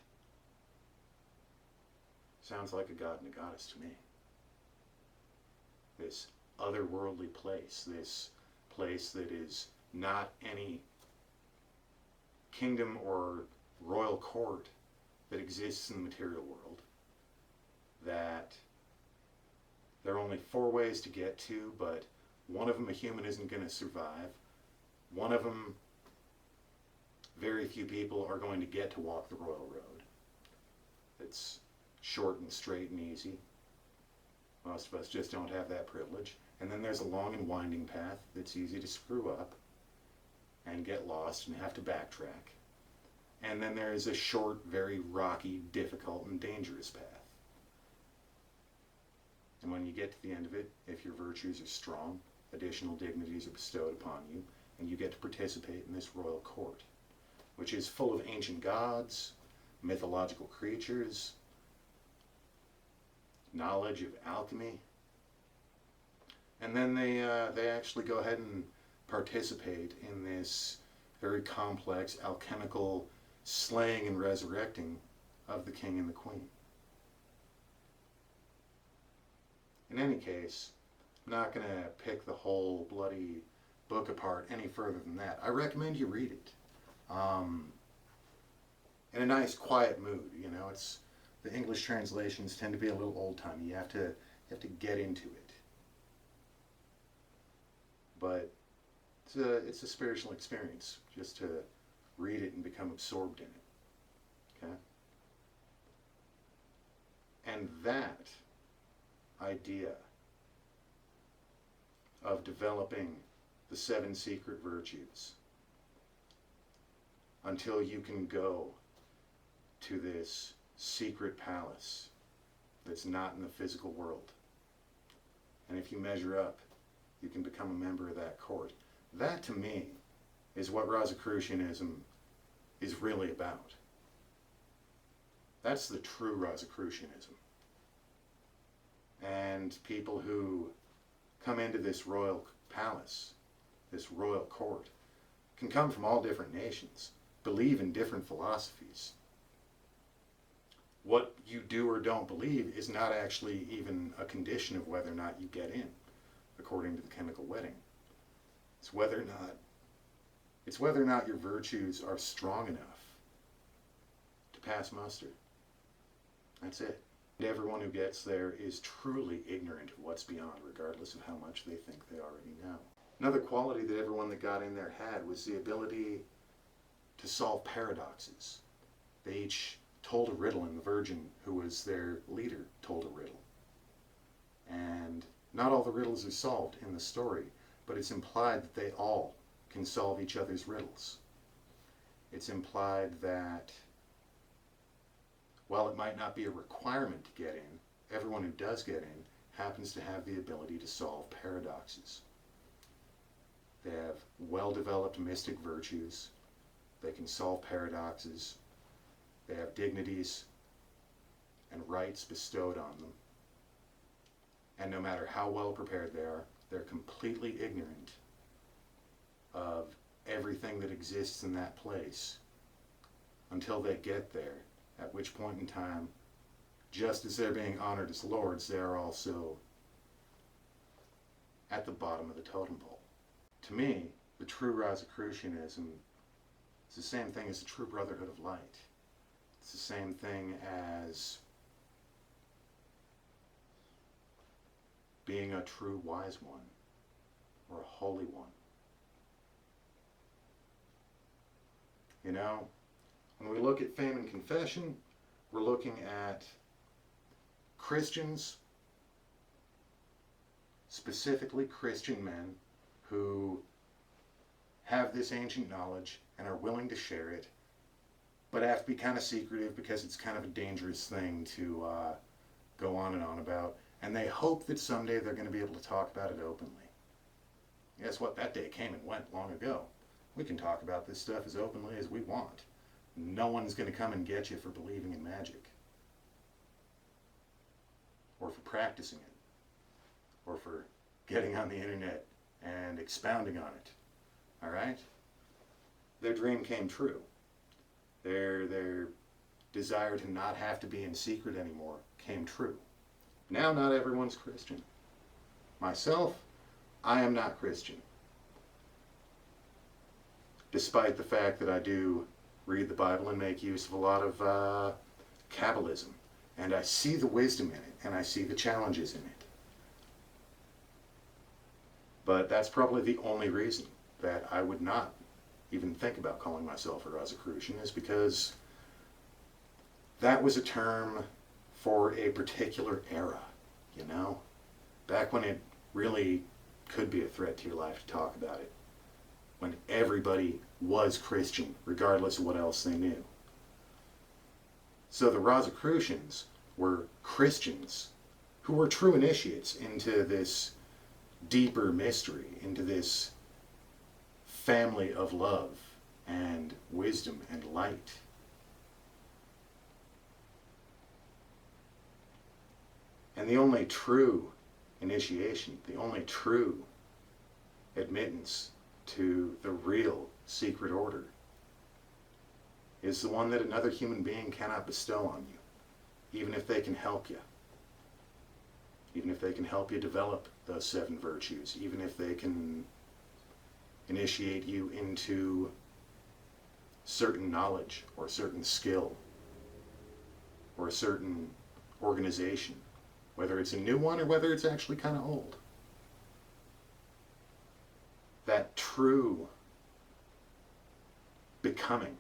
Sounds like a god and a goddess to me. This otherworldly place, this place that is not any kingdom or royal court that exists in the material world, that there are only 4 ways to get to, but one of them a human isn't going to survive. One of them, very few people are going to get to walk the royal road. It's short and straight and easy. Most of us just don't have that privilege. And then there's a long and winding path that's easy to screw up and get lost and have to backtrack. And then there's a short, very rocky, difficult, and dangerous path. And when you get to the end of it, if your virtues are strong, additional dignities are bestowed upon you, and you get to participate in this royal court, which is full of ancient gods, mythological creatures, knowledge of alchemy. And then they actually go ahead and participate in this very complex alchemical slaying and resurrecting of the king and the queen. In any case, I'm not going to pick the whole bloody book apart any further than that. I recommend you read it in a nice, quiet mood. You know, it's the English translations tend to be a little old-timey. You have to get into it. But it's a spiritual experience just to read it and become absorbed in it. Okay? And that idea of developing the 7 secret virtues until you can go to this secret palace that's not in the physical world. And if you measure up, you can become a member of that court. That, to me, is what Rosicrucianism is really about. That's the true Rosicrucianism. And people who come into this royal palace, this royal court, can come from all different nations, believe in different philosophies. What you do or don't believe is not actually even a condition of whether or not you get in, according to the chemical wedding. It's whether or not your virtues are strong enough to pass muster. That's it. And everyone who gets there is truly ignorant of what's beyond, regardless of how much they think they already know. Another quality that everyone that got in there had was the ability to solve paradoxes. They each told a riddle, and the Virgin, who was their leader, told a riddle. And not all the riddles are solved in the story, but it's implied that they all can solve each other's riddles. It's implied that while it might not be a requirement to get in, everyone who does get in happens to have the ability to solve paradoxes. They have well-developed mystic virtues. They can solve paradoxes. They have dignities and rights bestowed on them. And no matter how well prepared they are, they're completely ignorant of everything that exists in that place until they get there, at which point in time, just as they're being honored as lords, they are also at the bottom of the totem pole. To me, the true Rosicrucianism is the same thing as the true Brotherhood of Light. It's the same thing as being a true wise one or a holy one. You know, when we look at fame and confession, we're looking at Christians, specifically Christian men, who have this ancient knowledge and are willing to share it, but have to be kind of secretive because it's kind of a dangerous thing to go on and on about. And they hope that someday they're going to be able to talk about it openly. Guess what? That day came and went long ago. We can talk about this stuff as openly as we want. No one's going to come and get you for believing in magic, or for practicing it, or for getting on the internet and expounding on it. All right? Their dream came true. Their desire to not have to be in secret anymore came true. Now not everyone's Christian. Myself, I am not Christian. Despite the fact that I do read the Bible and make use of a lot of Kabbalism. And I see the wisdom in it, and I see the challenges in it. But that's probably the only reason that I would not even think about calling myself a Rosicrucian, is because that was a term for a particular era, you know? Back when it really could be a threat to your life to talk about it. When everybody was Christian, regardless of what else they knew. So the Rosicrucians were Christians who were true initiates into this deeper mystery, into this family of love and wisdom and light. And the only true initiation, the only true admittance to the real secret order is the one that another human being cannot bestow on you, even if they can help you. Even if they can help you develop those 7 virtues, even if they can initiate you into certain knowledge or certain skill or a certain organization, whether it's a new one or whether it's actually kind of old. That true becoming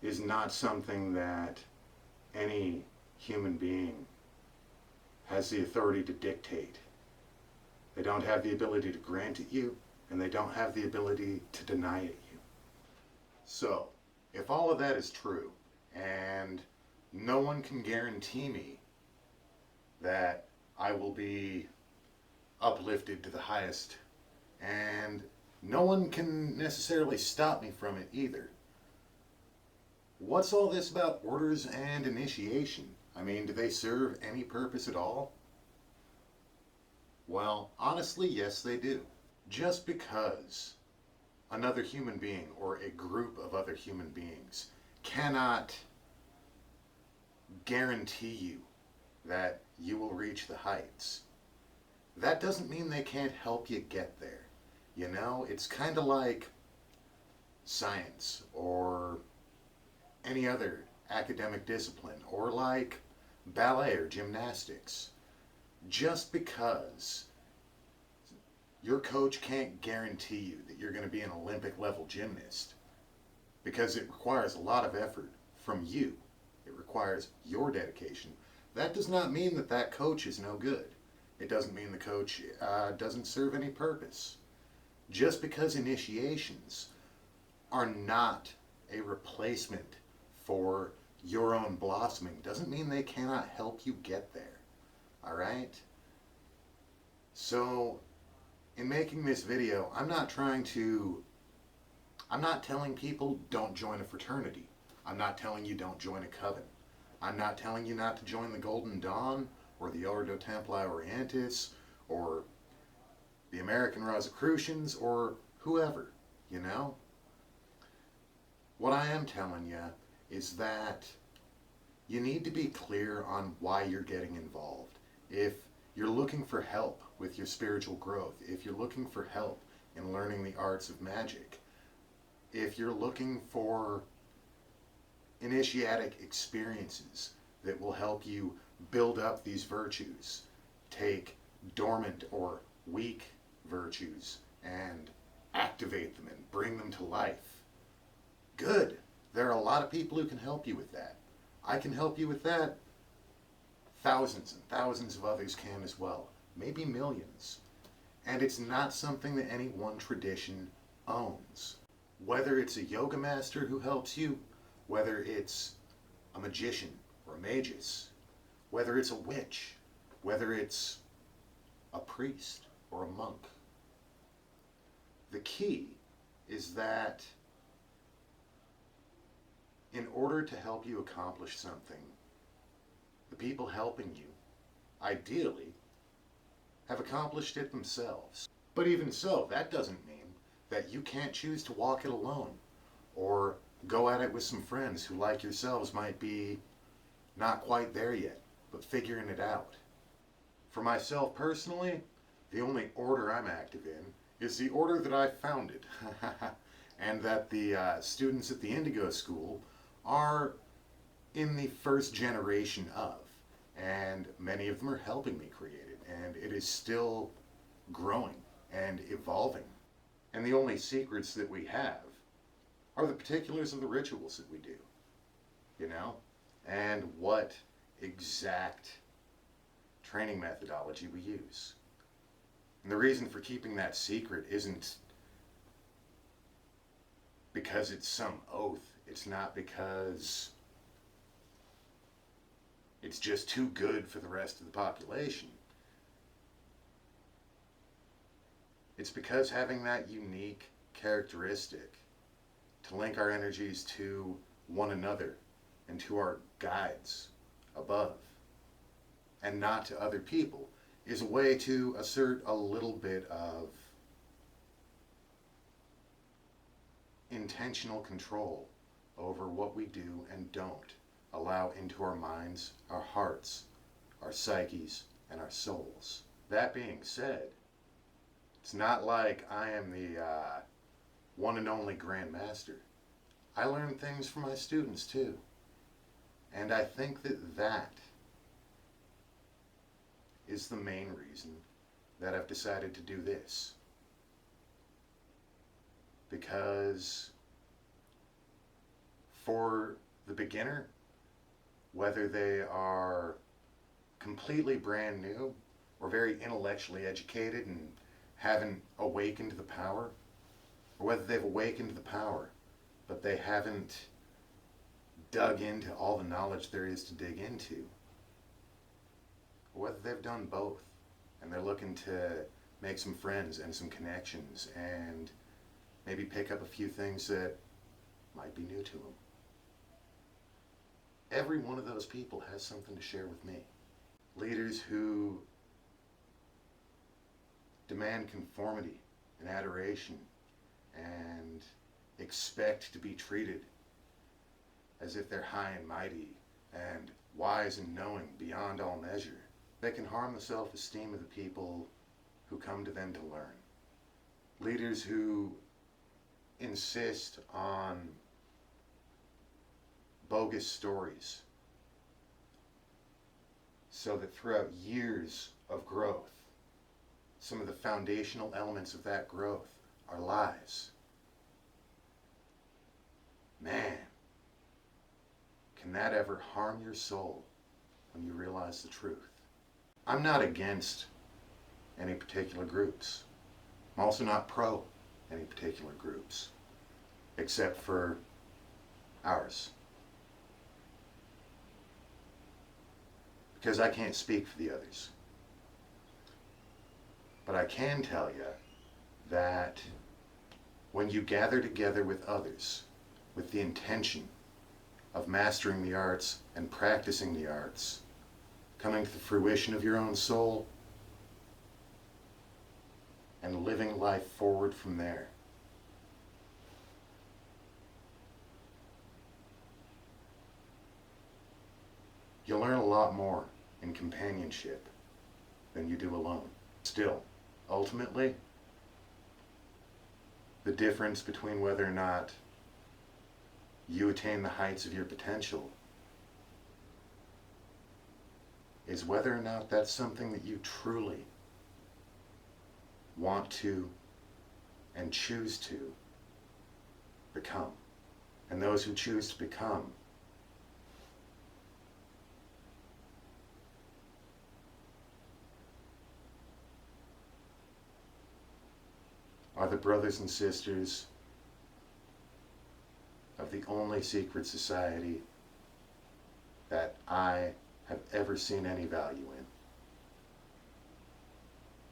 is not something that any human being has the authority to dictate. They don't have the ability to grant it you, and they don't have the ability to deny it you. So, if all of that is true, and no one can guarantee me that I will be uplifted to the highest, and no one can necessarily stop me from it either, what's all this about orders and initiation? I mean, do they serve any purpose at all? Well, honestly, yes, they do. Just because another human being or a group of other human beings cannot guarantee you that you will reach the heights, that doesn't mean they can't help you get there. You know, it's kind of like science or any other academic discipline, or like ballet or gymnastics. Just because your coach can't guarantee you that you're going to be an Olympic level gymnast, because it requires a lot of effort from you, it requires your dedication, that does not mean that that coach is no good. It doesn't mean the coach doesn't serve any purpose. Just because initiations are not a replacement for your own blossoming doesn't mean they cannot help you get there. Alright? So, in making this video, I'm not telling people don't join a fraternity. I'm not telling you don't join a coven. I'm not telling you not to join the Golden Dawn, or the Ordo Templi Orientis, or the American Rosicrucians, or whoever, you know? What I am telling you is that you need to be clear on why you're getting involved. If you're looking for help with your spiritual growth, if you're looking for help in learning the arts of magic, if you're looking for initiatic experiences that will help you build up these virtues, take dormant or weak virtues and activate them and bring them to life, good. There are a lot of people who can help you with that. I can help you with that. Thousands and thousands of others can as well. Maybe millions. And it's not something that any one tradition owns. Whether it's a yoga master who helps you, whether it's a magician or a magus, whether it's a witch, whether it's a priest or a monk. The key is that in order to help you accomplish something, the people helping you, ideally, have accomplished it themselves. But even so, that doesn't mean that you can't choose to walk it alone, or go at it with some friends who, like yourselves, might be not quite there yet, but figuring it out. For myself personally, the only order I'm active in is the order that I founded, and that the students at the Indigo School are in the first generation of, and many of them are helping me create it, and it is still growing and evolving. And the only secrets that we have are the particulars of the rituals that we do, you know, and what exact training methodology we use. And the reason for keeping that secret isn't because it's some oath. It's not because it's just too good for the rest of the population. It's because having that unique characteristic to link our energies to one another and to our guides above, and not to other people, is a way to assert a little bit of intentional control over what we do and don't allow into our minds, our hearts, our psyches, and our souls. That being said, it's not like I am the one and only Grand Master. I learn things from my students too. And I think that that is the main reason that I've decided to do this. Because for the beginner, whether they are completely brand new or very intellectually educated and haven't awakened to the power, or whether they've awakened to the power but they haven't dug into all the knowledge there is to dig into, or whether they've done both and they're looking to make some friends and some connections and maybe pick up a few things that might be new to them. Every one of those people has something to share with me. Leaders who demand conformity and adoration and expect to be treated as if they're high and mighty and wise and knowing beyond all measure. They can harm the self-esteem of the people who come to them to learn. Leaders who insist on bogus stories so that throughout years of growth, some of the foundational elements of that growth are lies. Man, can that ever harm your soul when you realize the truth? I'm not against any particular groups. I'm also not pro any particular groups, except for ours. Because I can't speak for the others. But I can tell you that when you gather together with others with the intention of mastering the arts and practicing the arts, coming to the fruition of your own soul, and living life forward from there, you'll learn a lot more in companionship than you do alone. Still, ultimately, the difference between whether or not you attain the heights of your potential is whether or not that's something that you truly want to and choose to become. And those who choose to become are the brothers and sisters of the only secret society that I have ever seen any value in.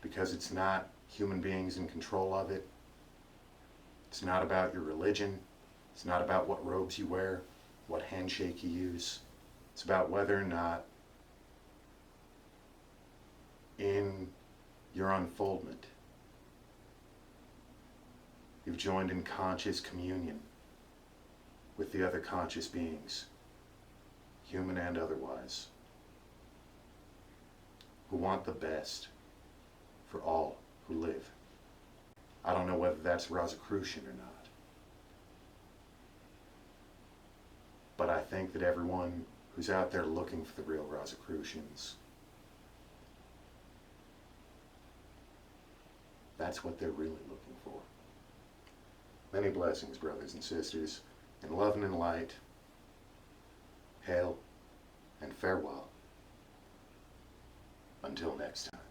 Because it's not human beings in control of it. It's not about your religion. It's not about what robes you wear, what handshake you use. It's about whether or not in your unfoldment You've joined in conscious communion with the other conscious beings, human and otherwise, who want the best for all who live. I don't know whether that's Rosicrucian or not, but I think that everyone who's out there looking for the real Rosicrucians, that's what they're really looking for. Many blessings, brothers and sisters, in love and in light. Hail and farewell. Until next time.